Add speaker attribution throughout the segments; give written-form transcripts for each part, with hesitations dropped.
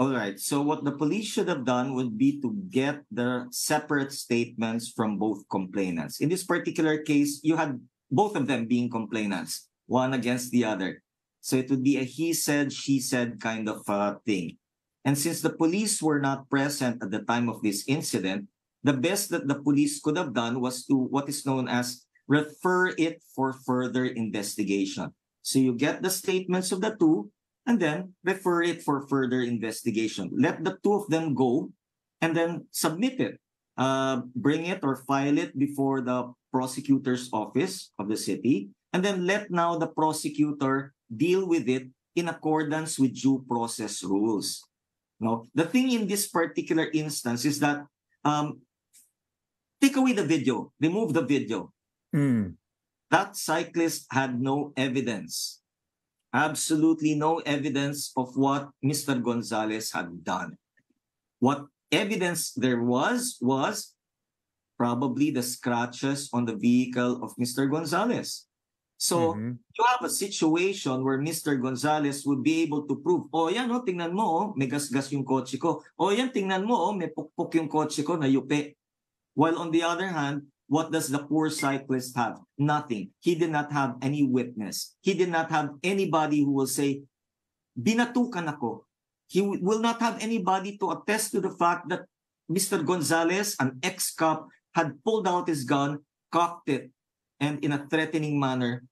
Speaker 1: All right. So what the police should have done would be to get the separate statements from both complainants. In this particular case, you had both of them being complainants, one against the other. So it would be a he said, she said kind of thing. And since the police were not present at the time of this incident, the best that the police could have done was to what is known as refer it for further investigation. So you get the statements of the two, and then refer it for further investigation. Let the two of them go and then submit it. Bring it or file it before the prosecutor's office of the city, and then let now the prosecutor deal with it in accordance with due process rules. Now, the thing in this particular instance is that take away the video, remove the video. That cyclist had no evidence. Absolutely no evidence of what Mr. Gonzales had done. What evidence there was probably the scratches on the vehicle of Mr. Gonzales. So you have a situation where Mr. Gonzales would be able to prove, oh yan, oh, tingnan mo, oh, may gasgas yung kotse ko. Oh yan, tingnan mo, oh, may pukpok yung kotse ko na yupi. While on the other hand, what does the poor cyclist have? Nothing. He did not have any witness. He did not have anybody who will say, binatukan ako. He will not have anybody to attest to the fact that Mr. Gonzales, an ex-cop, had pulled out his gun, cocked it, and in a threatening manner,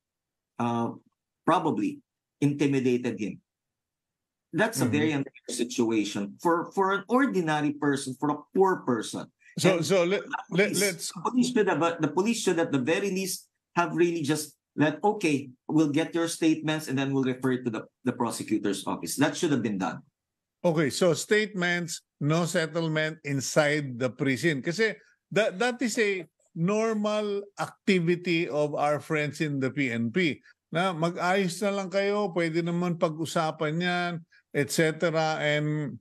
Speaker 1: probably intimidated him. That's a very unfair situation for an ordinary person, for a poor person.
Speaker 2: Let's
Speaker 1: the police should at the very least have really just let, okay, we'll get your statements and then we'll refer it to the prosecutor's office. That should have been done.
Speaker 2: Okay, so statements, no settlement inside the prison. Kasi that is a normal activity of our friends in the PNP. Na mag-ayos na lang kayo, pwede naman pag-usapan yan, etc. And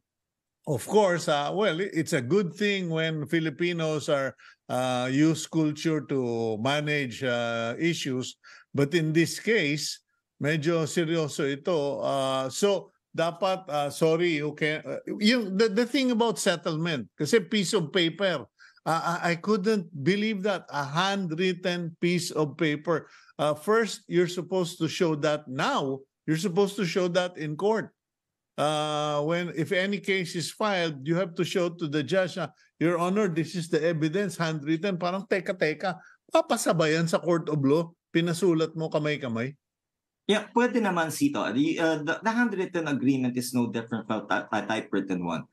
Speaker 2: of course, well, it's a good thing when Filipinos are use culture to manage issues. But in this case, medyo seryoso ito. So dapat, sorry, you can. The thing about settlement, kasi piece of paper. I couldn't believe that a handwritten piece of paper. First, you're supposed to show that now. You're supposed to show that in court. If any case is filed, you have to show to the judge, Your Honor, this is the evidence, handwritten. Parang teka, papasabayan sa court of law, pinasulat mo kamay-kamay.
Speaker 1: Yeah, pwede naman, Sito. The handwritten agreement is no different from a typewritten one,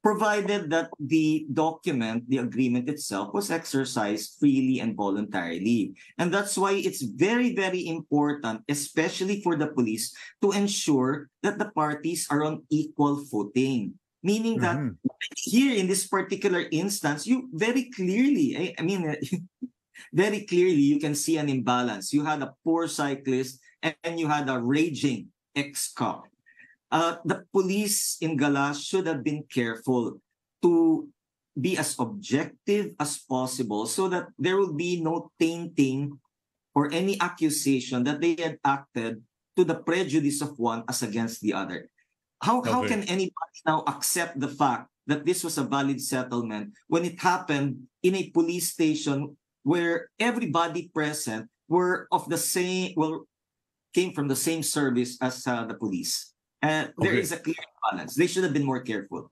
Speaker 1: provided that the document, the agreement itself, was exercised freely and voluntarily. And that's why it's very, very important, especially for the police, to ensure that the parties are on equal footing. Meaning that here in this particular instance, you very clearly, very clearly you can see an imbalance. You had a poor cyclist and you had a raging ex-cop. The police in Galas should have been careful to be as objective as possible so that there will be no tainting or any accusation that they had acted to the prejudice of one as against the other. How can anybody now accept the fact that this was a valid settlement when it happened in a police station where everybody present were of the same, came from the same service as the police? There is a clear balance. They should have been more careful.